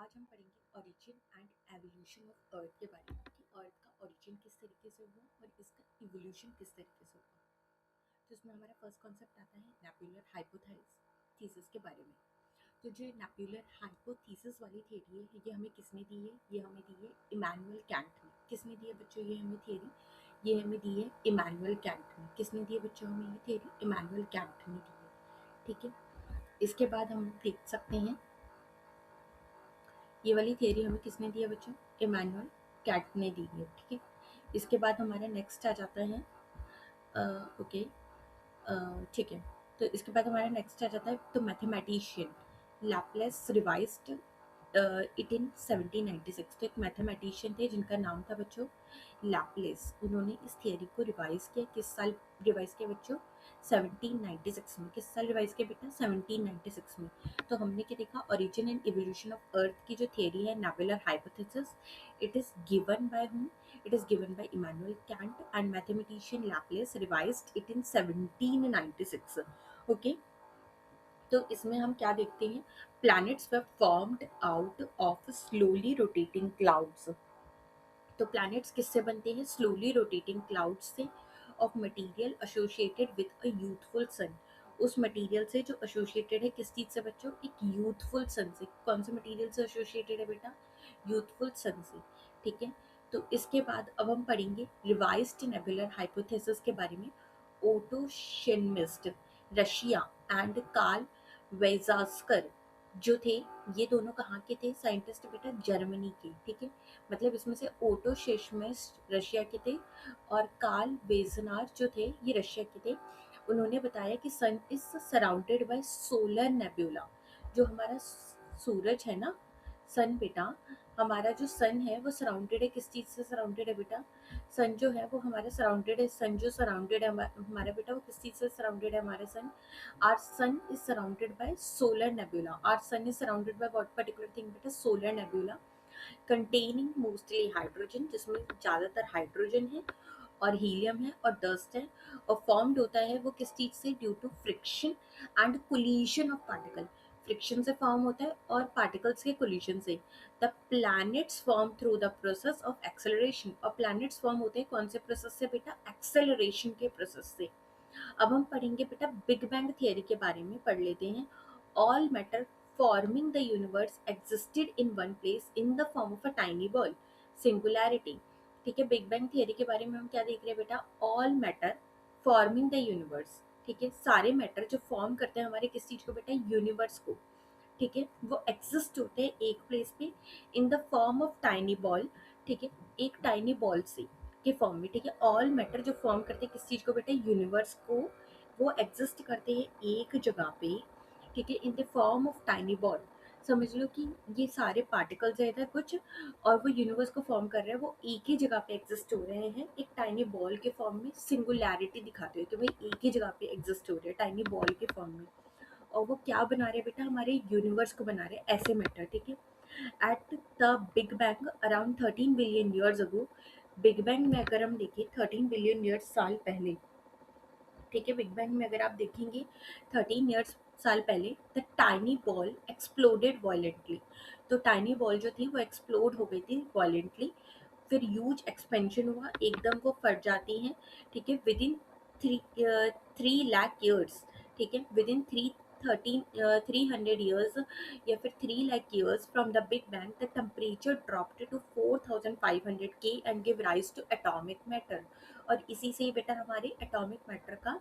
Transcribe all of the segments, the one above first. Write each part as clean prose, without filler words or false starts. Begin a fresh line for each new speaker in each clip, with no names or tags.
आज हम पढ़ेंगे origin and evolution of earth के बारे में कि अर्थ का ओरिजिन किस तरीके से हुआ और इसका इवोल्यूशन किस तरीके से हुआ। तो इसमें हमारा फर्स्ट कॉन्सेप्ट आता है नेबुलर हाइपोथेसिस के बारे में। तो जो नेबुलर हाइपोथेसिस वाली थियरी है ये हमें किसने दी है? ये हमें दी है इमैनुअल कैंट ने। किसने दी है बच्चों ये हमें थियरी? ये हमें दी है इमैनुअल कैंट ने। किसने दी है बच्चों हमें ये थियरी? इमैनुअल कैंट ने दी है। ठीक है, इसके बाद हम देख सकते हैं ये वाली थियरी हमें किसने दी है बच्चों? इमैनुअल कैंट ने दी है। ठीक है, इसके बाद हमारा नेक्स्ट आ जाता है ओके ठीक है, तो इसके बाद हमारा नेक्स्ट आ जाता है तो mathematician Laplace revised it in 1796। तो एक मैथमेटिशियन थे जिनका नाम था बच्चों लैपलेस। उन्होंने इस थियरी को रिवाइज किया। किस साल रिवाइज किया बच्चों? 1796 में। किस साल रिवाइज किया बेटा? 1796 में। तो हमने क्या देखा? Origin and evolution of earth की जो थियरी है nebular hypothesis, it is given by whom? It is given by Immanuel Kant and mathematician Laplace revised it in 1796. Okay, तो इसमें हम क्या देखते हैं? Planets were formed out of slowly rotating clouds. तो planets किससे बनते हैं? Slowly rotating clouds से, of material associated with a youthful sun. उस मटेरियल से जो एसोसिएटेड है किस चीज से बच्चों? एक यूथफुल सन से। कौन से मटेरियल से एसोसिएटेड है बेटा? यूथफुल सन से। ठीक है, तो इसके बाद अब हम पढ़ेंगे रिवाइज्ड नेबुलर हाइपोथेसिस के बारे में। ओटो शेनमिस्ट रशिया एंड कार्ल वेजास्कर जो थे, ये दोनों कहाँ के थे साइंटिस्ट बेटा? जर्मनी के। ठीक है, मतलब इसमें से ओटो शेशमिस्ट रशिया के थे और कार्ल वेजनार जो थे ये रशिया के थे। उन्होंने बताया कि sun is surrounded by solar nebula. जो हमारा सूरज है ना, सन बेटा, हमारा जो सन है वो सराउंडेड है किस चीज से? सराउंडेड है बेटा, सन जो है वो हमारा सराउंडेड है। सन जो सराउंडेड है हमारा बेटा, वो किस चीज से सराउंडेड है? हमारा sun, our sun is surrounded by solar nebula. Our sun is surrounded by what particular thing बेटा? Solar nebula containing mostly hydrogen, जिसमें ज़्यादातर हाइड्रोजन है और हीलियम है और डस्ट है। और फॉर्म्ड होता है वो किस चीज़ से? Due to friction and collision of particle. Friction से फॉर्म होता है और पार्टिकल्स के कोलिशन से। The planets form through the process of acceleration. और प्लैनेट्स फॉर्म होते हैं कौन से प्रोसेस से बेटा? एक्सेलरेशन के प्रोसेस से। अब हम पढ़ेंगे बेटा बिग बैंग थियरी के बारे में। पढ़ लेते हैं। All matter forming the universe existed in one place in the form of a tiny ball. Singularity। ठीक है, बिग बैंग थियरी के बारे में हम क्या देख रहे हैं बेटा? All matter forming the universe. ठीक है, सारे मैटर जो फॉर्म करते हैं हमारे किस चीज को बेटा? यूनिवर्स को। ठीक है, वो एग्जिस्ट होते हैं एक प्लेस पे in the form of tiny ball. ठीक है, एक टाइनी बॉल से के फॉर्म में। ठीक है, ऑल मैटर जो फॉर्म करते हैं किस चीज को बेटा? यूनिवर्स को। वो एग्जिस्ट करते हैं एक जगह पे। ठीक है, in the form of tiny ball. समझ लो कि ये सारे पार्टिकल्स है इधर कुछ, और वो यूनिवर्स को फॉर्म कर रहे हैं। वो एक ही जगह पे एग्जिस्ट हो रहे हैं एक टाइनी बॉल के फॉर्म में। सिंगुलैरिटी दिखाते हुए कि भाई एक ही जगह पे एग्जिस्ट हो रहे हैं टाइनी बॉल के फॉर्म में। और वो क्या बना रहे हैं बेटा? हमारे यूनिवर्स को बना रहे हैं ऐसे मैटर। ठीक है, at the big bang around 13 billion years ago. Big bang में अगर हम देखें 13 बिलियन ईयर्स साल पहले। ठीक है, बिग बैंग में अगर आप देखेंगे 13 ईयर्स साल पहले, the tiny ball exploded violently. तो टाइनी बॉल जो थी वो एक्सप्लोड हो गई थी वायलेंटली। फिर ह्यूज एक्सपेंशन हुआ, एकदम वो फट जाती हैं। ठीक है, विद इन 3 लाख ईयर्स। ठीक है, विद इन 300 ईयर्स या फिर 3 lakh years from the big bang, the temperature dropped to 4500 K and give rise to atomic matter. और इसी से ही बेटा हमारे एटॉमिक मैटर का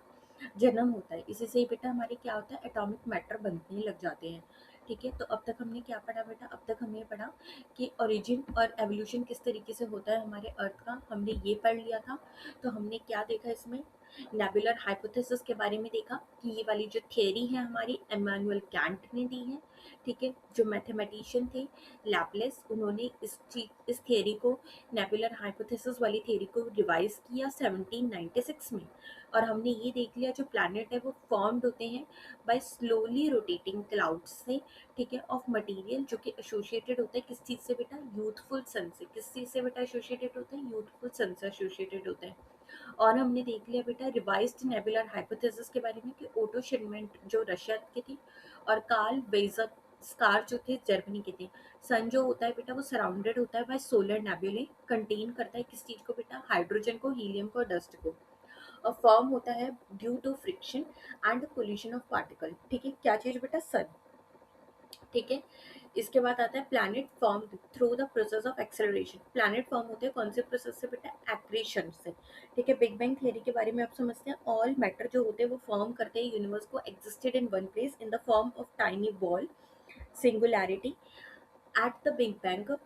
जन्म होता है। इसी से ही बेटा हमारे क्या होता है? एटॉमिक मैटर बनने लग जाते हैं। ठीक है, तो अब तक हमने क्या पढ़ा बेटा? अब तक हमने पढ़ा कि ओरिजिन और एवोल्यूशन किस तरीके से होता है हमारे अर्थ का, हमने ये पढ़ लिया था। तो हमने क्या देखा इसमें? नेबुलर हाइपोथेसिस के बारे में देखा कि ये वाली जो थियरी है हमारी इमैनुअल कैंट ने दी है। ठीक है, जो मैथमेटिशियन थे लैपलेस, उन्होंने इस थियरी को, नेबुलर हाइपोथेसिस वाली थियरी को रिवाइज किया 1796 में। और हमने ये देख लिया जो प्लैनेट है वो फॉर्म्ड होते हैं बाय स्लोली रोटेटिंग क्लाउड्स से। ठीक है, ऑफ मटेरियल जो कि एसोसिएटेड होता है किस चीज़ से बेटा? यूथफुल सन से। किस चीज़ से बेटा एसोसिएटेड होता है? यूथफुल सन से एसोसिएटेड होता है। और हमने देख लिया बेटा रिवाइज्ड नेबुलर हाइपोथेसिस के बारे में कि ओटो शिनमेंट जो रशिया के थी और कार्ल स्कार जो थे जर्मनी के थे। सन जो होता है बेटा वो सराउंडेड होता है बाय सोलर नेबुले, कंटेन करता है किस चीज को बेटा, हाइड्रोजन को, हीलियम को, डस्ट को। और फॉर्म होता है due to friction and collision of particle. ठीक है, क्या चीज बेटा, सन। ठीक है, इसके बाद आता है planet form through the process of acceleration. Planet form होते हैं कौन से प्रोसेस से बेटा, एक्रेशन से। ठीक है, बिग बैंग थियरी के बारे में आप समझते हैं। ऑल मैटर जो होते हैं वो फॉर्म करते हैं यूनिवर्स को, existed in one place in the form of tiny ball, singularity at the big bang.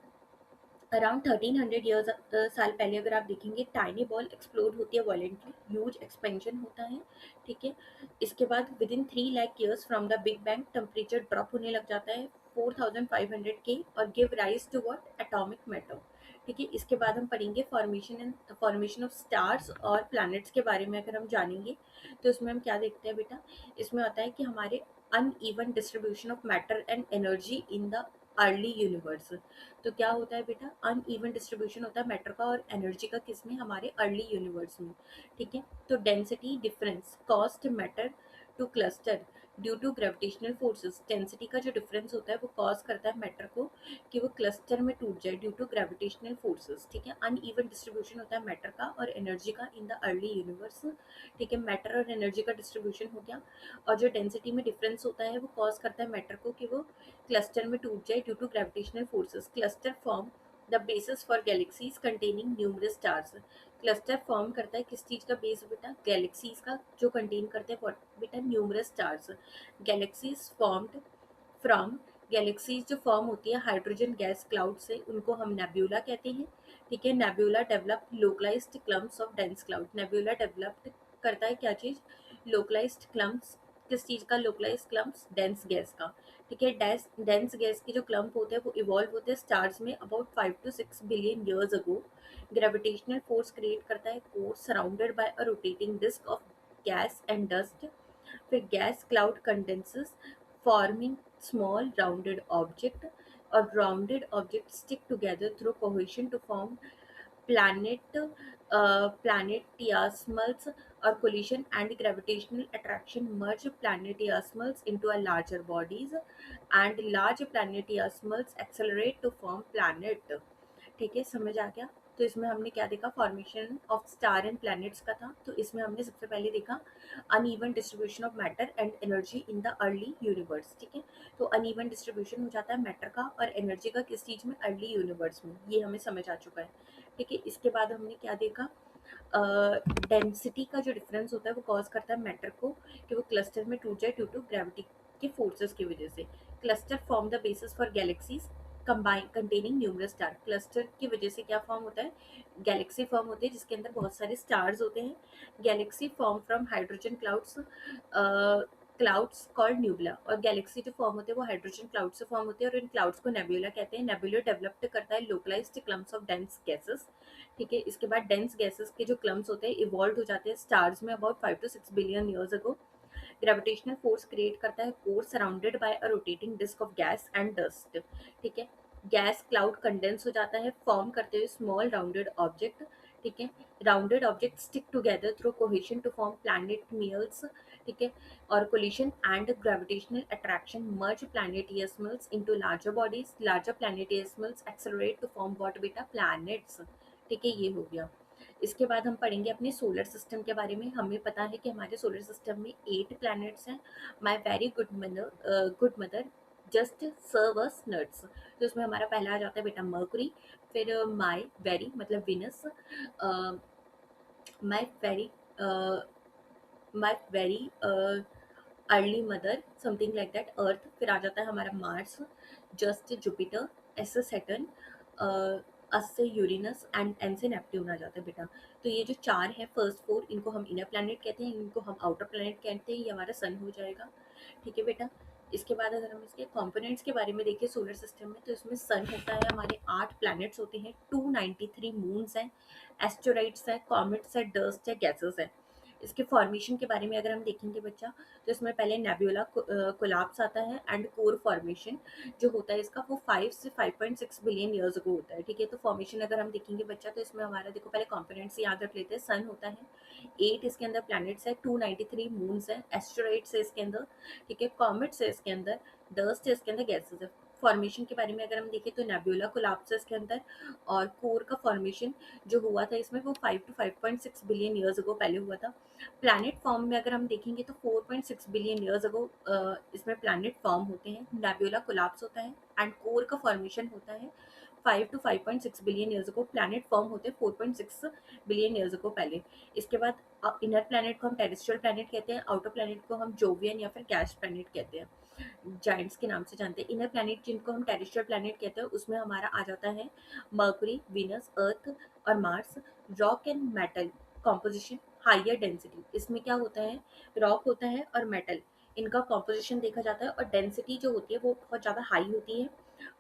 Around 1300 years साल पहले अगर आप देखेंगे, टाइनी बॉल एक्सप्लोड होती है वायलेंटली, ह्यूज एक्सपेंशन होता है। ठीक है, इसके बाद within 3 lakh years from the big bang temperature drop होने लग जाता है 4500 के, और give rise to what, atomic matter. ठीक है, इसके बाद हम पढ़ेंगे फॉर्मेशन ऑफ स्टार्स और प्लैनेट्स के बारे में। अगर हम जानेंगे तो इसमें हम क्या देखते हैं बेटा, इसमें आता है कि हमारे uneven distribution of matter and energy in the early universe. तो क्या होता है बेटा, अनइवन डिस्ट्रीब्यूशन होता है मैटर का और एनर्जी का, किसमें, हमारे अर्ली यूनिवर्स में। ठीक है, तो density difference cost matter to cluster due to gravitational forces. Density का जो डिफरेंस होता है वो कॉज करता है मैटर को कि वो क्लस्टर में टूट जाए ड्यू टू ग्रेविटेशनल फोर्सेस। ठीक है, अनइवन डिस्ट्रीब्यूशन होता है मैटर का और एनर्जी का इन द अर्ली यूनिवर्स। ठीक है, मैटर और एनर्जी का डिस्ट्रीब्यूशन हो गया, और जो डेंसिटी में डिफरेंस होता है वो कॉज करता है मैटर को कि वो क्लस्टर में टूट जाए due to gravitational forces. Cluster form the basis for galaxies containing numerous stars. Cluster form करता है किस चीज का बेस बेटा, गैलेक्सीज का, जो कंटेन करते हैं बेटा numerous stars. Galaxies formed from, galaxies जो फॉर्म होती है हाइड्रोजन गैस क्लाउड से, उनको हम नेब्यूला कहते हैं। ठीक है, nebula develop localised clumps of dense cloud. Nebula develop करता है क्या चीज, लोकलाइज्ड क्लम्प्स, किस चीज का, लोकलाइज्ड क्लम्प्स, डेंस गैस का। ठीक है, डेंस गैस के जो क्लम्प होते हैं वो इवॉल्व होते हैं स्टार्स में about 5 to 6 billion years ago. Gravitational force create करता है core surrounded by a rotating disc of gas and dust. फिर gas cloud condenses forming small rounded object, और rounded object stick together through cohesion to form planet planetesimals or collision and gravitational attraction merge planetesimals into a larger bodies, and large planetesimals accelerate to form planet। ठीक है, समझ आ गया। तो इसमें हमने क्या देखा, formation of star and planets का था। तो इसमें हमने सबसे पहले देखा uneven distribution of matter and energy in the early universe. ठीक है, तो अनइवन डिस्ट्रीब्यूशन हो जाता है मैटर का और एनर्जी का किस चीज में, अर्ली यूनिवर्स में, ये हमें समझ आ चुका है। ठीक है, इसके बाद हमने क्या देखा, डेंसिटी का जो डिफरेंस होता है वो कॉज करता है मैटर को कि वो क्लस्टर में टूट जाए ड्यू टू ग्रेविटी के फोर्सेस की वजह से। Cluster form the basis for galaxies combine containing numerous star. Cluster की वजह से क्या फॉर्म होता है, गैलेक्सी फॉर्म होते हैं जिसके अंदर बहुत सारे स्टार्स होते हैं। Galaxy form from hydrogen clouds called nebula. और गैलेक्सी जो फॉर्म होते हैं वो हाइड्रोजन क्लाउड से फॉर्म होते हैं और इन क्लाउड्स को नेबुला कहते हैं। नेबुला डेवलप्ड करता है localised clumps of dense gases. ठीक है, इसके बाद डेंस गैसेस के जो क्लम्प्स होते हैं इवॉल्व हो जाते हैं स्टार्स में about 5 to 6 billion years ago. Gravitational force create करता है core surrounded by a rotating disc of gas and dust. ठीक है, गैस क्लाउड कंडेंस हो जाता है फॉर्म करते हुए स्मॉल राउंडेड ऑब्जेक्ट। ठीक है, rounded object stick together through cohesion to form planetesimals. ठीक है, और collision and gravitational attraction merge planetesimals into larger bodies. Larger planetesimals accelerate to form what बेटा, प्लैनेट्स। ठीक है, ये हो गया। इसके बाद हम पढ़ेंगे अपने सोलर सिस्टम के बारे में। हमें पता है कि हमारे सोलर सिस्टम में 8 प्लैनेट्स हैं। My very good mother just serve us nuts. तो उसमें हमारा पहला आ जाता है बेटा मर्कुरी। फिर माई वेरी मतलब Venus, my very my very early mother something like that earth. फिर आ जाता है हमारा मार्स, जस्ट जुपिटर, एस से सैटर्न, अस से यूरेनस एंड एन से नेपट्यून आ जाता है बेटा। तो ये जो 4 है फर्स्ट 4, इनको हम इनर प्लैनेट कहते हैं, इनको हम आउटर प्लैनेट कहते हैं। ये हमारा सन हो जाएगा। ठीक है बेटा, इसके बाद अगर हम इसके कंपोनेंट्स के बारे में देखें सोलर सिस्टम में, तो इसमें सन होता है, हमारे 8 प्लैनेट्स होते हैं, 293 मून्स हैं, एस्टेरॉइड्स है, कॉमेट्स है, डस्ट है, गैसेस है। इसके फॉर्मेशन के बारे में अगर हम देखेंगे बच्चा, तो इसमें पहले नेबुला कोलैप्स आता है एंड कोर फॉर्मेशन जो होता है इसका, वो 5 से 5.6 बिलियन ईयर्स अगो होता है, ठीक है। तो फॉर्मेशन अगर हम देखेंगे बच्चा, तो इसमें हमारा देखो पहले कंपोनेंट्स याद रख लेते हैं। सन होता है, 8 इसके अंदर प्लैनेट्स है, 293 मून्स है, एस्टेरॉइड्स है इसके अंदर, ठीक है, कॉमेट्स है इसके अंदर, डस्ट है इसके अंदर, गैसेस है। फॉर्मेशन के बारे में अगर हम देखें तो नेबुला कोलैप्स है इसके अंदर, और कोर का फॉर्मेशन जो हुआ था इसमें वो 5 to 5.6 बिलियन ईयर्स अगो पहले हुआ था। प्लैनेट फॉर्म में अगर हम देखेंगे तो 4.6 बिलियन ईयर्स अगो इसमें प्लैनेट फॉर्म होते हैं, नेबुला कोलैप्स होता है एंड कोर का फॉर्मेशन होता है 5 to 5.6 billion years ago. Planet form होते हैं 4.6 बिलियन ईयर्स अगो पहले। इसके बाद इनर प्लैनेट को हम टेरेस्ट्रियल प्लैनेट कहते हैं, आउटर प्लैनेट को हम जोवियन या फिर गैस प्लैनेट कहते हैं, जाइंट्स के नाम से जानते हैं। इनर प्लैनेट जिनको हम टेरेस्ट्रियल प्लैनेट कहते हैं, उसमें हमारा आ जाता है मर्कुरी, वीनस, अर्थ और Mars. Rock and metal composition higher density, इसमें क्या होता है, रॉक होता है और मेटल, इनका कॉम्पोजिशन देखा जाता है और डेंसिटी जो होती है वो बहुत ज़्यादा हाई होती है।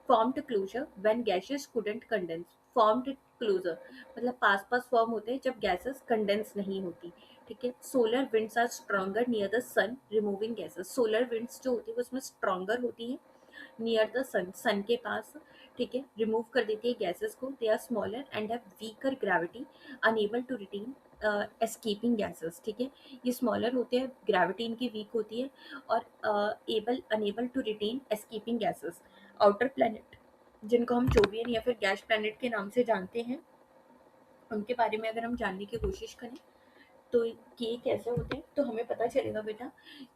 Formed closer when gases couldn't condense, formed closer मतलब पास पास फॉर्म होते हैं जब गैसेस कंडेंस नहीं होती, ठीक है। Solar winds are stronger near the sun removing gases, solar winds जो होती है वो उसमें स्ट्रॉन्गर होती है नियर द सन, सन के पास, ठीक है, रिमूव कर देती है गैसेस को। They are smaller and have weaker gravity, unable to retain escaping gases, ठीक है। ये स्मॉलर होते हैं, ग्रेविटी इनकी वीक होती है और able unable to retain escaping gases. Outer planet जिनको हम जोवियन या फिर गैस प्लैनेट के नाम से जानते हैं, उनके बारे में अगर हम जानने की कोशिश करें तो ये कैसे होते हैं, तो हमें पता चलेगा बेटा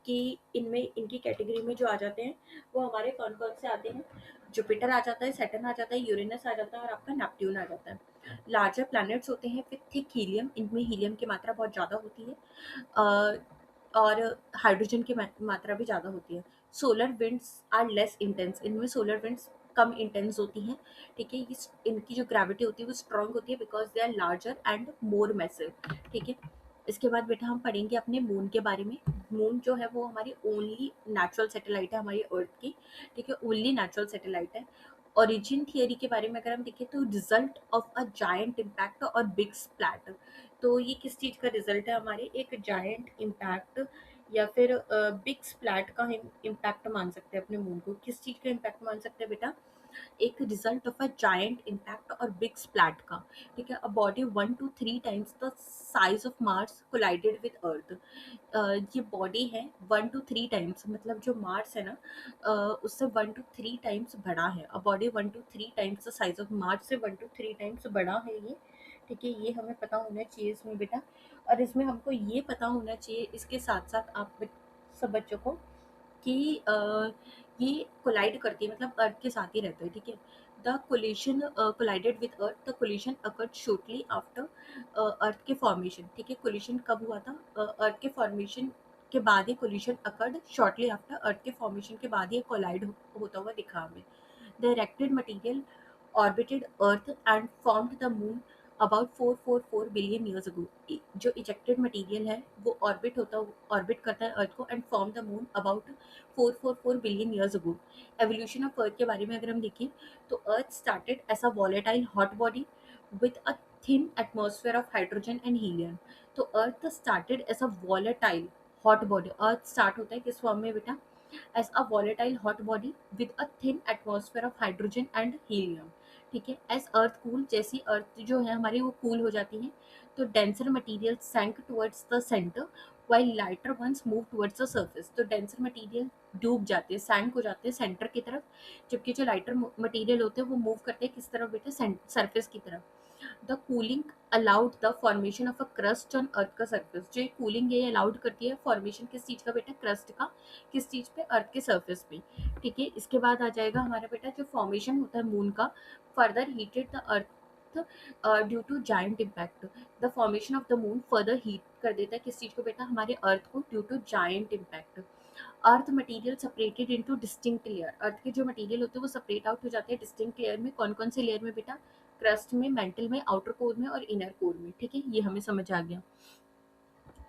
कि इनमें इनकी कैटेगरी में जो आ जाते हैं वो हमारे कौन कौन से आते हैं। जुपिटर आ जाता है, सैटर्न आ जाता है, यूरेनस आ जाता है और आपका नेपट्यून आ जाता है। लार्जर प्लैनेट्स होते हैं विथ थिक हीलियम, इनमें हीलियम की मात्रा बहुत ज़्यादा होती है और हाइड्रोजन की मात्रा भी ज़्यादा होती है। Solar winds are less intense, इनमें सोलर विंड्स कम इंटेंस होती हैं, ठीक है। ये इनकी जो ग्रेविटी होती है वो स्ट्रॉन्ग होती है because they are larger and more massive, ठीक है। इसके बाद बेटा हम पढ़ेंगे अपने मून के बारे में। मून जो है वो हमारी ओनली नेचुरल सैटेलाइट है हमारी अर्थ की, ठीक है, ओनली नेचुरल सैटेलाइट है। ओरिजिन थियरी के बारे में अगर हम देखें तो result of a giant impact और बिग स्प्लैट, तो ये किस चीज़ का रिजल्ट है, हमारे एक जायंट इम्पैक्ट या फिर बिग स्प्लैट का इम्पैक्ट मान सकते हैं अपने मून को। किस चीज़ का इम्पैक्ट मान सकते हैं बेटा, एक result of a giant impact और बिग स्प्लैट का, ठीक है। A body 1 to 3 times the size of Mars collided with अर्थ, ये बॉडी है 1 to 3 times, मतलब जो मार्स है ना उससे 1 to 3 times बड़ा है। A body 1 to 3 times the size of Mars से 1 to 3 times बड़ा है ये, ठीक है। ये हमें पता होना चाहिए इसमें बेटा, और इसमें हमको ये पता होना चाहिए इसके साथ साथ आप सब बच्चों को कि ये कोलाइड करती है, मतलब अर्थ के साथ ही रहता है, ठीक है। The collision collided with earth, the collision occurred shortly after earth के फॉर्मेशन, ठीक है। कोलिशन कब हुआ था, अर्थ के फॉर्मेशन के बाद ही collision occurred shortly after, earth के फॉर्मेशन के बाद ही कोलाइड होता हुआ दिखा हमें। The erected material orbited earth and formed the moon about 444 billion years अगो, जो इजेक्टेड मटेरियल है वो ऑर्बिट करता है अर्थ को and form the moon about 444 billion years ago. Evolution of earth के बारे में अगर हम देखें तो earth started as a volatile hot body with a thin atmosphere of hydrogen and helium. तो earth started as a volatile hot body, earth start होता है किस फॉर्म में बेटा, as a volatile hot body with a thin atmosphere of hydrogen and helium, ठीक है। As अर्थ cool, जैसी अर्थ जो है हमारी वो कूल हो जाती है तो denser material sank towards the centre while lighter ones move towards the surface, तो डेंसर मटेरियल डूब जाते हैं, सैंक हो जाते हैं सेंटर की तरफ, जबकि जो लाइटर मटेरियल होते हैं वो मूव करते हैं किस तरफ बेटा, सरफेस की तरफ। The cooling allowed the formation of a crust on earth का सरफेस, जो कूलिंग ये अलाउड करती है फॉर्मेशन किस चीज़ का बेटा, क्रस्ट का, किस चीज़ पे, अर्थ के सरफेस पे, ठीक है। इसके बाद आ जाएगा हमारा बेटा जो फॉर्मेशन होता है मून का, further heated the earth due to giant impact, the formation of the moon further heat कर देता है किस चीज़ को बेटा, हमारे अर्थ को, due to giant impact. Earth material separated into distinct layer, earth के जो मटेरियल होते हैं वो सेपरेट आउट हो जाते हैं डिस्टिंक्ट लेयर में, कौन कौन से लेयर में बेटा, क्रस्ट में, मेंटल में, आउटर कोर में और इनर कोर में, ठीक है। ये हमें समझ आ गया।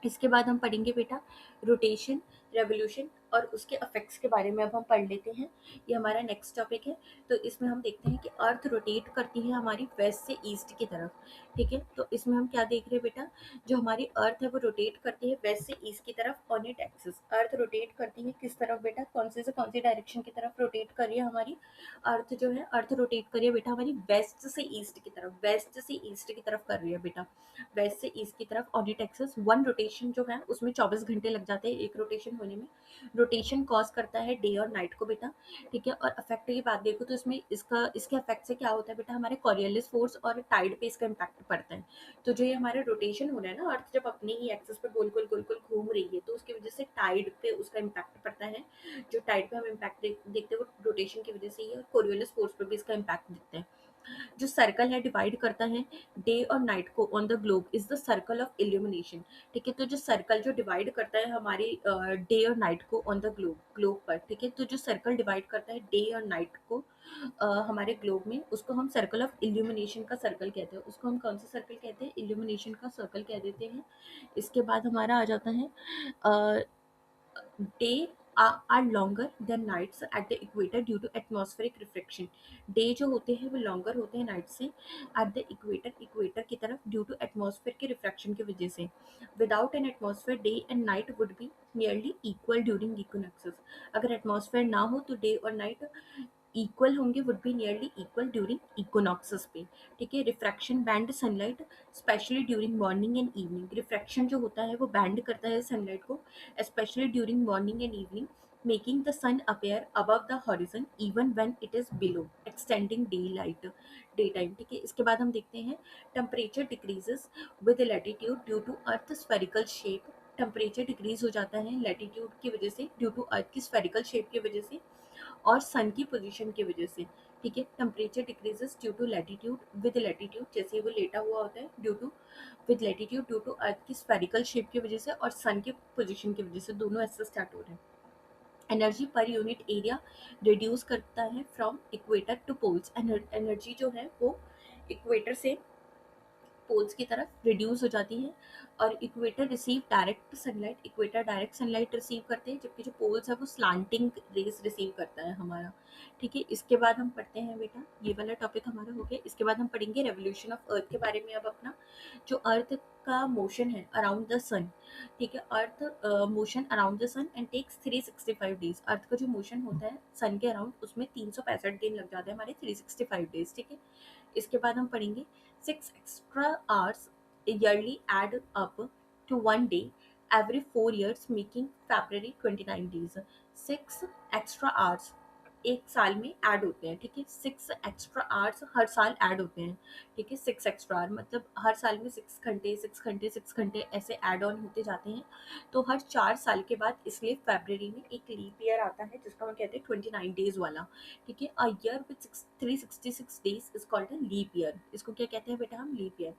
इसके बाद हम पढ़ेंगे बेटा रोटेशन, रेवोल्यूशन और उसके इफेक्ट्स के बारे में अब हम पढ़ लेते हैं। ये हमारा नेक्स्ट टॉपिक है। तो इसमें हम देखते हैं कि अर्थ रोटेट करती है हमारी वेस्ट से ईस्ट की तरफ, ठीक है। तो इसमें हम क्या देख रहे हैं बेटा, जो हमारी अर्थ है वो रोटेट करती है वेस्ट से ईस्ट की तरफ on it axis. Earth rotate करती है किस तरफ बेटा, कौन से डायरेक्शन की तरफ रोटेट कर रही है हमारी अर्थ, जो है अर्थ रोटेट कर रही है बेटा हमारी वेस्ट से ईस्ट की तरफ, वेस्ट से ईस्ट की तरफ कर रही है बेटा, वेस्ट से ईस्ट की तरफ on it axis. One rotation जो है उसमें 24 घंटे लग जाते हैं एक रोटेशन होने में। रोटेशन कॉज करता है डे और नाइट को बेटा, ठीक है। और इफेक्ट की बात देखो तो इसमें इसके इफेक्ट से क्या होता है बेटा, हमारे कॉरियोलिस फोर्स और टाइड पे इसका इम्पैक्ट पड़ता है। तो जो ये हमारा रोटेशन हो रहा है ना, अर्थ जब अपनी ही एक्सिस पे गोल गोल गोल गोल घूम रही है तो उसकी वजह से टाइड पे उसका इम्पैक्ट पड़ता है। जो टाइड पे हम इम्पैक्ट देखते हैं वो रोटेशन की वजह से ही है, और कोरियोलिस फोर्स पे भी इसका इम्पैक्ट दिखते हैं। जो सर्कल है डिवाइड करता है डे और नाइट को on the globe is the circle of illumination, ठीक है। तो जो सर्कल जो डिवाइड करता है हमारी डे और नाइट को ऑन द ग्लोब पर, ठीक है। तो जो सर्कल डिवाइड करता है डे और नाइट को हमारे ग्लोब में, उसको हम सर्कल ऑफ इल्यूमिनेशन का सर्कल कहते हैं। उसको हम कौन सा सर्कल कहते हैं, इल्यूमिनेशन का सर्कल कह देते हैं। इसके बाद हमारा आ जाता है day are longer than nights at the equator due to atmospheric reflection. Day जो होते हैं वो लॉन्गर होते हैं नाइट से एट द इक्वेटर की तरफ ड्यू टू एटमॉस्फेयर के रिफ्लेक्शन की वजह से। Without an atmosphere day and night would be nearly equal during equinoxes. अगर एटमॉस्फेयर ना हो तो डे और नाइट इक्वल होंगे, would be nearly equal during equinoxes पे, ठीक है। Refraction band sunlight specially during morning and evening. Refraction जो होता है वो बैंड करता है सनलाइट को specially during morning and evening, making the sun appear above the horizon even when it is below, extending daytime, ठीक है। इसके बाद हम देखते हैं temperature decreases with latitude due to earth spherical shape. Temperature decrease हो जाता है लैटिट्यूड की वजह से, ड्यू टू अर्थ की स्फेरिकल शेप की वजह से और सन की पोजीशन की वजह से, ठीक है। Temperature decreases due to latitude with latitude, जैसे वो लेटा हुआ होता है, due to with latitude due to earth की स्फेरिकल शेप की वजह से और सन की पोजीशन की वजह से, दोनों ऐसे स्टार्ट हो रहे हैं। Energy per unit area reduce करता है from equator to poles. Energy जो है वो इक्वेटर से पोल्स की तरफ रिड्यूस हो जाती है। और equator receive direct sunlight, equator direct sunlight receive करते हैं, जबकि जो पोल्स है वो स्लांटिंग रेस रिसीव करता है हमारा, ठीक है। इसके बाद हम पढ़ते हैं बेटा, ये वाला टॉपिक हमारा हो गया। इसके बाद हम पढ़ेंगे रेवोल्यूशन ऑफ अर्थ के बारे में। अब अपना जो अर्थ का मोशन है अराउंड द सन, ठीक है। Earth motion around the sun and takes 365 days. Earth का जो मोशन होता है सन के अराउंड उसमें 365 दिन लग जाते हैं हमारे 365 डेज, ठीक है। इसके बाद हम पढ़ेंगे 6 extra hours yearly add up to 1 day every 4 years making February 29 days। 6 extra hours एक साल में ऐड होते हैं, ठीक है। 6 extra hours हर साल ऐड होते हैं, ठीक है। 6 extra hour मतलब हर साल में 6 घंटे 6 घंटे 6 घंटे ऐसे ऐड ऑन होते जाते हैं। तो हर 4 साल के बाद इसलिए फरवरी में एक लीप ईयर आता है जिसका हम कहते हैं 29 डेज वाला, ठीक है। A year with 366 days is called a leap year. इसको क्या कहते हैं बेटा हम, लीप ईयर।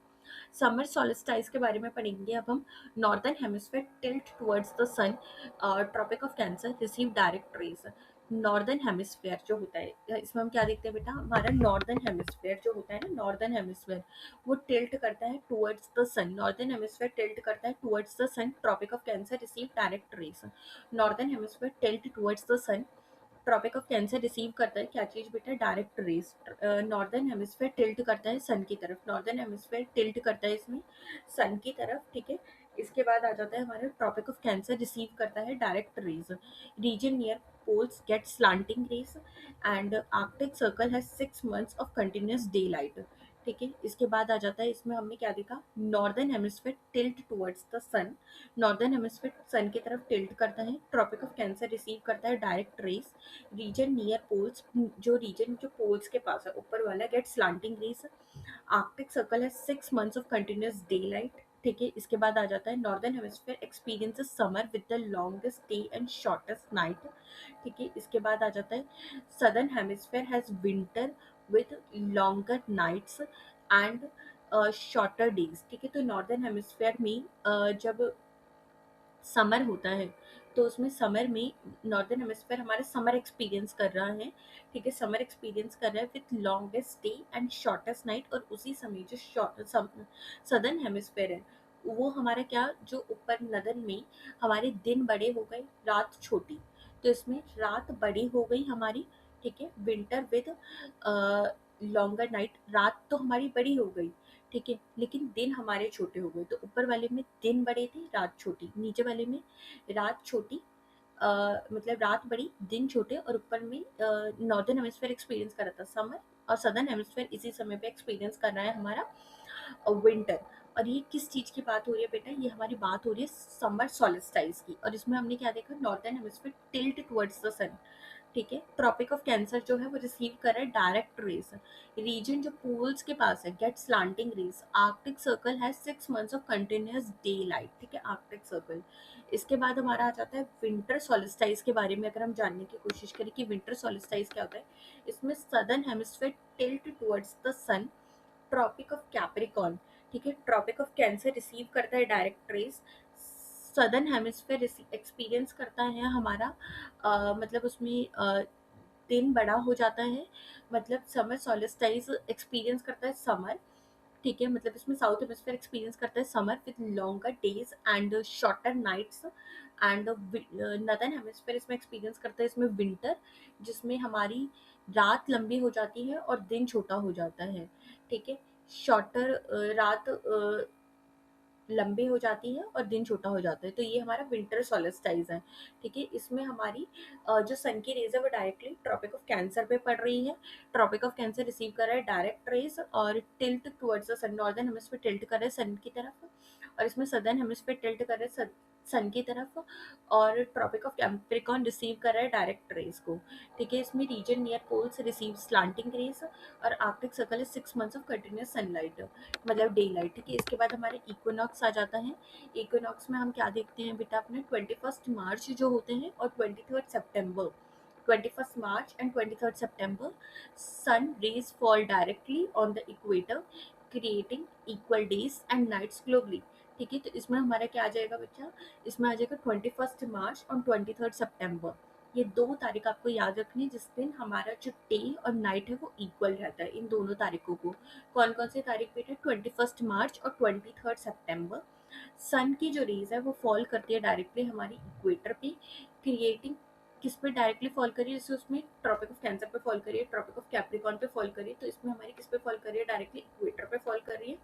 समर सोलिस्टाइस के बारे में पढ़ेंगे अब हम। Northern hemisphere tilt towards the sun, Tropic of Cancer receive direct rays. Northern hemisphere जो होता है इसमें हम क्या देखते हैं बेटा, हमारा नॉर्दर्न हेमिस्फीयर जो होता है ना, नॉर्दर्न हेमिस्फीयर वो टिल्ट करता है towards the sun. Northern hemisphere tilt करता है towards the sun, Tropic of Cancer receive direct rays. Northern hemisphere tilt towards the sun, Tropic of Cancer receive करता है क्या चीज बेटा, direct rays. Northern hemisphere tilt करता है सन की तरफ, नॉर्दर्न हेमिस्फीयर टिल्ट करता है इसमें सन की तरफ, ठीक है। इसके बाद आ जाता है हमारे ट्रॉपिक ऑफ कैंसर रिसीव करता है direct rays. Region near poles get slanting rays and arctic circle has 6 months of continuous daylight, ठीक है। इसके बाद आ जाता है इसमें हमने क्या देखा, northern hemisphere tilt towards the sun. Northern hemisphere sun की तरफ टिल्ट करता है, ट्रॉपिक ऑफ कैंसर रिसीव करता है direct rays. Region near poles, जो रीजन जो पोल्स के पास है ऊपर वाला, get slanting rays. Arctic Circle है 6 months of continuous daylight, ठीक है। इसके बाद आ जाता है northern hemisphere experiences summer with the longest day and shortest night, ठीक है। इसके बाद आ जाता है southern hemisphere has winter with longer nights and shorter days, ठीक है। तो नॉर्दर्न हेमिस्फीयर में जब समर होता है तो उसमें समर में नॉर्दर्न हेमिस्फीयर हमारा समर एक्सपीरियंस कर रहा है, ठीक है। समर एक्सपीरियंस कर रहा है with longest day and shortest night. और उसी समय जो सदर्न हेमिस्फीयर है वो हमारा क्या, जो ऊपर नदन में हमारे दिन बड़े हो गए, रात छोटी, तो इसमें रात बड़ी हो गई हमारी, ठीक है, विंटर विद लॉन्गर नाइट, रात तो हमारी बड़ी हो गई, ठीक है, लेकिन दिन हमारे छोटे हो गए। तो ऊपर वाले में दिन बड़े थे, रात छोटी, नीचे वाले में रात छोटी, मतलब रात बड़ी दिन छोटे, और ऊपर में नॉर्दर्न हेमिस्फेयर एक्सपीरियंस कर रहा था समर, और सदर्न हेमिस्फेयर इसी समय पे एक्सपीरियंस कर रहा है हमारा विंटर। और ये किस चीज की बात हो रही है बेटा, ये हमारी बात हो रही है समर सॉलिस्टाइस की। और इसमें हमने क्या देखा, northern hemisphere tilt towards the sun, ठीक है, ट्रॉपिक ऑफ कैंसर जो है वो रिसीव कर रहा है डायरेक्ट रेज, रीजन जो पोल्स के पास है get slanting rays, Arctic Circle has 6 months of continuous daylight, ठीक है, आर्कटिक सर्कल। इसके बाद हमारा आ जाता है विंटर सॉलिस्टाइस के बारे में। अगर हम जानने की कोशिश करें कि विंटर सॉलिस्टाइस क्या होता है, इसमें southern hemisphere tilt towards the sun, Tropic of Capricorn, ठीक है, ट्रॉपिक ऑफ कैंसर रिसीव करता है direct rays, southern hemisphere experience करता है हमारा मतलब उसमें दिन बड़ा हो जाता है, मतलब समर सॉलिस्टाइस एक्सपीरियंस करता है समर, ठीक है, मतलब इसमें साउथ हेमिस्फेयर एक्सपीरियंस करता है summer with longer days and shorter nights, and northern hemisphere इसमें एक्सपीरियंस करता है इसमें विंटर, जिसमें हमारी रात लंबी हो जाती है और दिन छोटा हो जाता है, ठीक है, शॉर्टर रात लंबी हो जाती है और दिन छोटा हो जाता है। तो ये हमारा विंटर सोलिस्टाइज है, ठीक है, इसमें हमारी जो सन की रेज है वो डायरेक्टली ट्रॉपिक ऑफ कैंसर पे पड़ रही है, ट्रॉपिक ऑफ कैंसर रिसीव कर रहा है डायरेक्ट रेज और tilt towards the sun, northern hemisphere tilt कर रहा है सन की तरफ, और इसमें सदर्न हेमिस्फीयर टिल्ट कर रहा है सन की तरफ, और ट्रॉपिक ऑफ कैप्रिकॉर्न रिसीव कर रहा है डायरेक्ट रेज को, ठीक है, इसमें region near poles receive slanting rays, और आर्कटिक सर्कल है 6 मंथ्स ऑफ कंटिन्यूस सनलाइट, मतलब डे लाइट, ठीक है। इसके बाद हमारे इक्विनॉक्स आ जाता है। इक्विनॉक्स में हम क्या देखते हैं बेटा, अपने 21 मार्च जो होते हैं और 23 सितंबर, 21 March and 23 September, sun rays fall directly on the equator creating equal days and nights globally, ठीक है। तो इसमें हमारा क्या आ जाएगा बच्चा, इसमें आ जाएगा 21 मार्च और 23 सितंबर, ये 2 तारीख आपको याद रखनी है, जिस दिन हमारा जो डे और नाइट है वो इक्वल रहता है इन दोनों तारीखों को। कौन कौन सी तारीख बेटा, 21 मार्च और 23 सितंबर, सन की जो रेज है वो फॉल करती है डायरेक्टली हमारी इक्वेटर पे, क्रिएटिंग, किस पे डायरेक्टली फॉल करी है, जैसे उसमें ट्रॉपिक ऑफ कैंसर पे फॉल करी है, ट्रॉपिक ऑफ कैप्रिकॉर्न पे फॉल करी है, तो इसमें हमारी किस पे फॉल करी है, डायरेक्टली इक्वेटर पे फॉल कर रही है,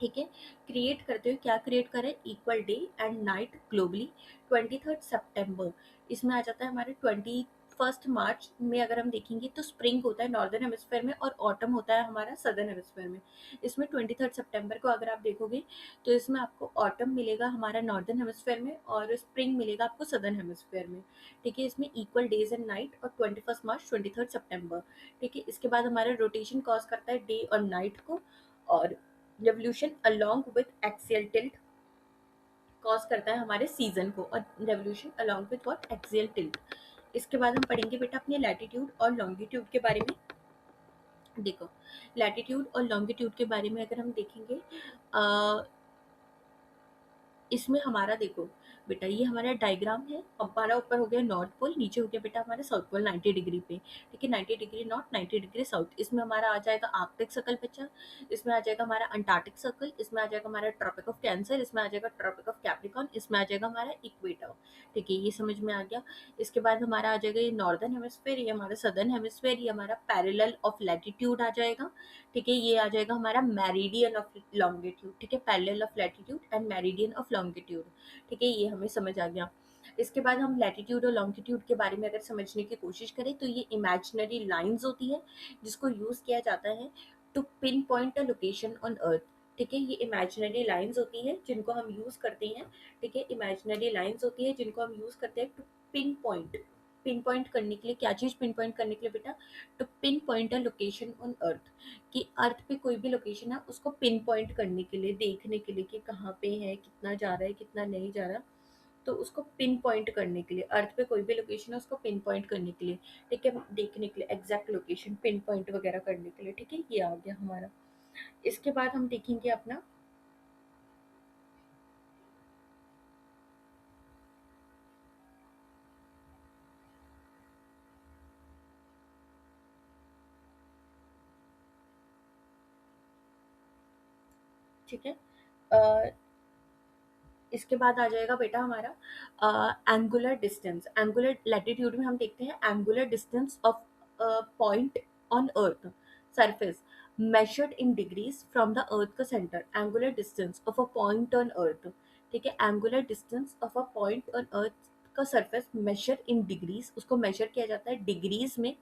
ठीक है। क्रिएट करते हुए क्या क्रिएट करें, equal day and night globally. 23 सितंबर, इसमें आ जाता है हमारे 21 मार्च में, अगर हम देखेंगे तो स्प्रिंग होता है नॉर्दर्न हेमिस्फेयर में और ऑटम होता है हमारा सदर्न हेमिस्फेयर में। इसमें 23 सितंबर को अगर आप देखोगे तो इसमें आपको ऑटम मिलेगा हमारा नॉर्दर्न हेमिस्फेयर में और स्प्रिंग मिलेगा आपको सदर्न हेमिस्फेयर में, ठीक है। इसमें इक्वल डेज एंड नाइट, और 21 मार्च 23 सितंबर, ठीक है। इसके बाद हमारा रोटेशन कॉज करता है डे और नाइट को, और revolution along with axial tilt cause करता है हमारे सीजन को, और revolution along with what, axial tilt. इसके बाद हम पढ़ेंगे बेटा अपने लैटिट्यूड और लॉन्गिट्यूड के बारे में। देखो, लैटिट्यूड और लॉन्गिट्यूड के बारे में अगर हम देखेंगे, इसमें हमारा देखो बेटा, ये हमारा डायग्राम है, हमारा ऊपर हो गया नॉर्थ पोल, नीचे हो गया बेटा हमारा साउथ पोल 90 डिग्री पे, ठीक है, 90 डिग्री नॉर्थ, 90 डिग्री साउथ। इसमें हमारा आ जाएगा आर्कटिक सर्कल बच्चा, इसमें आ जाएगा हमारा अंटार्कटिक सर्कल, इसमें आ जाएगा हमारा ट्रॉपिक ऑफ कैंसर, इसमें आ जाएगा ट्रॉपिक ऑफ कैप्रिकॉर्न, इसमें आ जाएगा हमारा इक्वेटर, ठीक है, ये समझ में आ गया। इसके बाद हमारा आ जाएगा ये नॉर्दर्न हेमिस्फेयर, ये हमारा सदर्न हेमिस्फेयर, ये हमारा पैरेलल ऑफ लैटिट्यूड आ जाएगा, ठीक है, ये आ जाएगा हमारा मेरिडियन ऑफ लॉन्गिट्यूड, ठीक है, parallel of latitude and meridian of longitude, ठीक है, ये हमें समझ आ गया। इसके बाद हम लैटिट्यूड और लॉन्गिट्यूड के बारे में अगर समझने की कोशिश करें तो ये इमेजिनरी लाइंस होती है जिसको यूज किया जाता है to pinpoint a location on earth, ठीक है, ये इमेजिनरी लाइंस होती है जिनको हम यूज करते हैं, ठीक है, इमेजिनरी लाइंस होती है जिनको हम यूज करते हैं टू पिन पॉइंट करने के लिए, क्या चीज पिन पॉइंट करने के लिए बेटा, to pinpoint a location on earth, कि अर्थ पे कोई भी लोकेशन है उसको पिन पॉइंट करने के लिए, देखने के लिए कि कहाँ पे है, कितना जा रहा है, कितना नहीं जा रहा, तो उसको पिन पॉइंट करने के लिए, अर्थ पे कोई भी लोकेशन है उसको पिन पॉइंट करने के लिए, ठीक है, देखने के लिए, एग्जैक्ट लोकेशन पिन पॉइंट वगैरह करने के लिए, ठीक है, ये आ गया हमारा। इसके बाद हम देखेंगे अपना, ठीक है, इसके बाद आ जाएगा बेटा हमारा एंगुलर डिस्टेंस। एंगुलर लैटिट्यूड में हम देखते हैं angular distance of point on earth surface measured in degrees from the earth का centre. Angular distance of a point on earth, ठीक है, angular distance of a point on earth का surface measure in degrees, उसको measure किया जाता है degrees में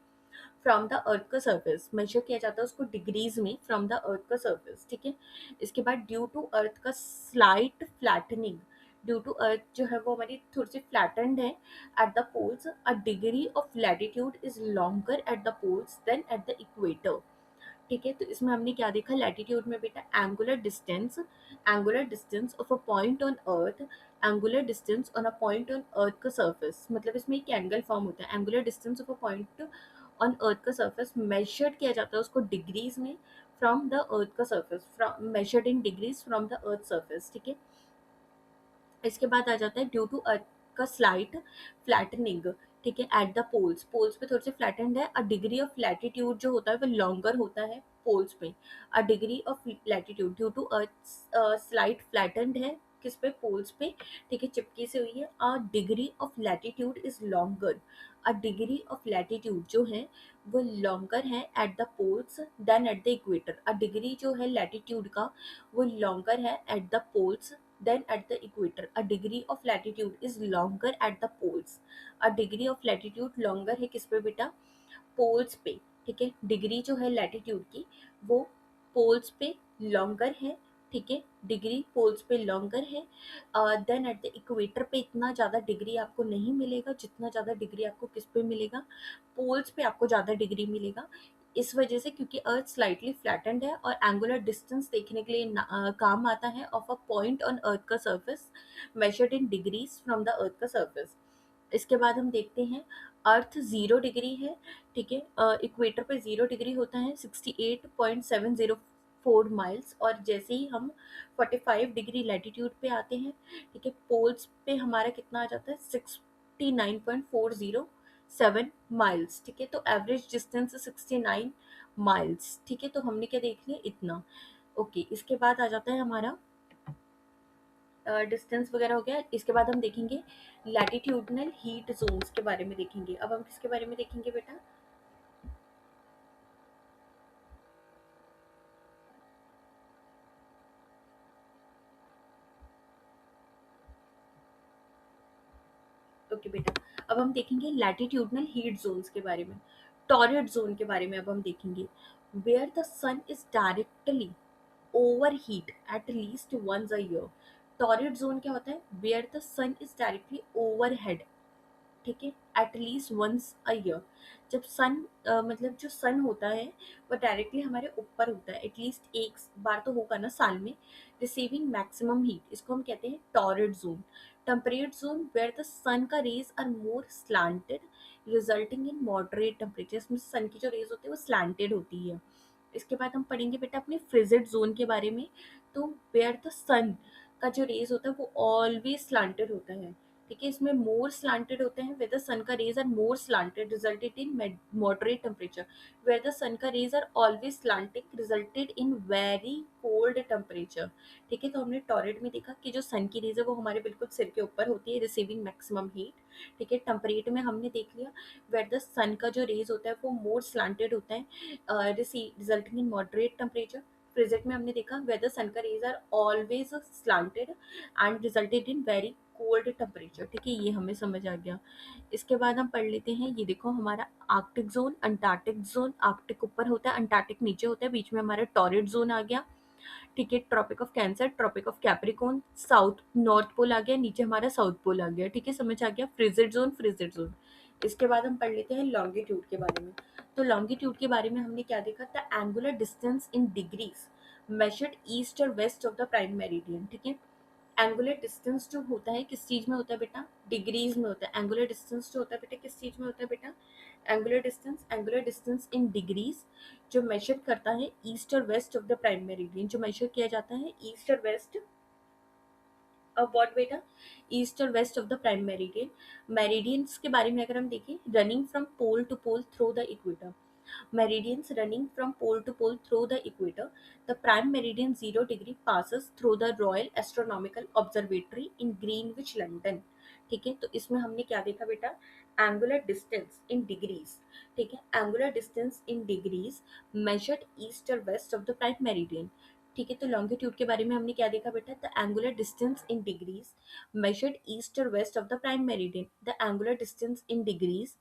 from the earth का सरफेस, मेजर किया जाता है उसको डिग्रीज में फ्रॉम द अर्थ का सरफेस, ठीक है। इसके बाद ड्यू टू अर्थ का slight flattening, due to earth जो है वो हमारी थोड़ी सी फ्लैटेंड है at the poles, a degree of latitude is longer at the poles than at the equator, ठीक है। तो इसमें हमने क्या देखा लैटिट्यूड में बेटा, angular distance of a point on earth, angular distance on a point on earth का सरफेस, मतलब इसमें एक एंगल फॉर्म होता है। Angular distance of a point on earth का सरफेस मेजर्ड किया जाता है उसको डिग्रीज में फ्रॉम द अर्थ का surface, measured in degrees from the earth surface, ठीक है। इसके बाद आ जाता है ड्यू टू अर्थ का स्लाइट फ्लैटनिंग, ठीक है, एट द पोल्स, पोल्स पे थोड़े से फ्लैटेंड है। अ डिग्री ऑफ लैटिट्यूड जो होता है वो लॉन्गर होता है पोल्स पे। A degree of latitude due to earth slight flattened है किस पे, पोल्स पे, ठीक है, चिपकी से हुई है। A degree of latitude is longer, a degree of latitude जो है वो लॉन्गर है at the poles than at the equator. A degree जो है लैटिट्यूड का वो लॉन्गर है at the poles then at the equator a degree of latitude is longer at the poles। a degree of latitude longer है किस पे बेटा, poles पे, ठीक है। डिग्री जो है लैटिट्यूड की वो पोल्स पे लॉन्गर है, ठीक है, डिग्री पोल्स पे लॉन्गर है। देन एट द इक्वेटर पे इतना ज़्यादा डिग्री आपको नहीं मिलेगा जितना ज़्यादा डिग्री आपको किस पे मिलेगा, पोल्स पे आपको ज़्यादा डिग्री मिलेगा। इस वजह से क्योंकि अर्थ स्लाइटली फ्लैटेंड है और एंगुलर डिस्टेंस देखने के लिए काम आता है of a point on earth का surface measured in degrees from the earth का सरफेस। इसके बाद हम देखते हैं अर्थ 0 डिग्री है, ठीक है, इक्वेटर पे 0 डिग्री होता है 68.704 माइल्स, और जैसे ही हम 45 डिग्री लैटिट्यूड पे आते हैं, ठीक है, पोल्स पे हमारा कितना आ जाता है 69.407 माइल्स, ठीक है। तो एवरेज डिस्टेंस 69 माइल्स, ठीक है। तो हमने क्या देख लिया इतना, ओके। इसके बाद आ जाता है हमारा डिस्टेंस वगैरह हो गया। इसके बाद हम देखेंगे लैटिट्यूडनल हीट जोन्स के बारे में देखेंगे। अब हम किसके बारे में देखेंगे बेटा, ओके बेटा, अब हम देखेंगे लैटिट्यूडनल हीट जोन्स के बारे में, टॉरिड जोन के बारे में अब हम देखेंगे। Where the sun is directly over heat at least once a year. Torrid zone क्या होता है, where the sun is directly overhead, ठीक है, at least once a year. जब सन मतलब जो सन होता है वो डायरेक्टली हमारे ऊपर होता है एटलीस्ट एक बार तो होगा ना साल में, रिसीविंग मैक्सिमम हीट, इसको हम कहते हैं torrid zone. Temperate zone where the sun का rays are more slanted resulting in moderate temperature, इसमें सन की जो रेज होती है वो स्लांटेड होती है। इसके बाद हम पढ़ेंगे बेटा अपने फ्रिजिड जोन के बारे में। तो वेयर द सन का जो रेज होता है वो ऑलवेज स्लांटेड होता है, ठीक है, इसमें मोर स्लांटेड होते हैं, वेयर द सन का rays are more slanted resulted in moderate temperature, where the sun का rays are always slanting resulted in very cold temperature, ठीक है। तो हमने टॉरिड में देखा कि जो सन की रेज है वो हमारे बिल्कुल सिर के ऊपर होती है रिसीविंग मैक्सिमम हीट, ठीक है। टेम्परेट में हमने देख लिया वेयर द सन का जो रेज होता है वो मोर स्लांटेड होता है resulting in moderate temperature. Frigid में हमने देखा वेयर द सन का rays are always slanted and resulted in very cold temperature, ठीक है, ये हमें समझ आ गया। इसके बाद हम पढ़ लेते हैं, ये देखो हमारा Arctic zone, Antarctic zone, Arctic ऊपर होता है अंटार्कटिक नीचे होता है, बीच में हमारा टॉरिड जोन आ गया, ठीक है, tropic of cancer, tropic of capricorn, south north pole आ गया, नीचे हमारा साउथ पोल आ गया, ठीक है, समझ आ गया, फ्रिजिड जोन फ्रिजिड जोन। इसके बाद हम पढ़ लेते हैं लॉन्गिट्यूड के बारे में। तो लॉन्गिट्यूड के बारे में हमने क्या देखा था, angular distance in degrees measured east और west of the prime meridian, ठीक है। एंगुलर डिस्टेंस जो होता है किस चीज में होता है बेटा, डिग्रीज में होता है। एंगुलर डिस्टेंस जो होता है बेटा किस चीज में होता है बेटा, एंगुलर डिस्टेंस इन डिग्रीज जो मेजर करता है ईस्ट और west of the prime meridian, जो मेजर किया जाता है ईस्ट और वेस्ट ऑफ व्हाट बेटा, ईस्ट और west of the prime meridian. Meridians के बारे में अगर हम देखें, running from pole to pole through the equator, Meridians running from pole to pole through the equator. The prime meridian 0 degree passes through the Royal Astronomical Observatory in Greenwich, London. ठीक है, तो इसमें हमने क्या देखा बेटा, एंगुलर डिस्टेंस इन डिग्रीज. ठीक है, angular distance in degrees measured east और west of the prime meridian. ठीक है, तो लॉन्गिट्यूड के बारे में हमने क्या देखा बेटा, the angular distance in degrees measured east or west of the prime meridian. The angular distance in degrees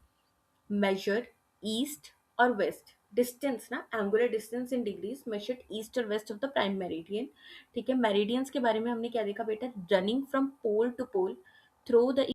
measured east or west. Distance ना, angular distance in degrees measured east और west of the prime meridian. ठीक है, meridians के बारे में हमने क्या देखा बेटा, running from pole to pole through the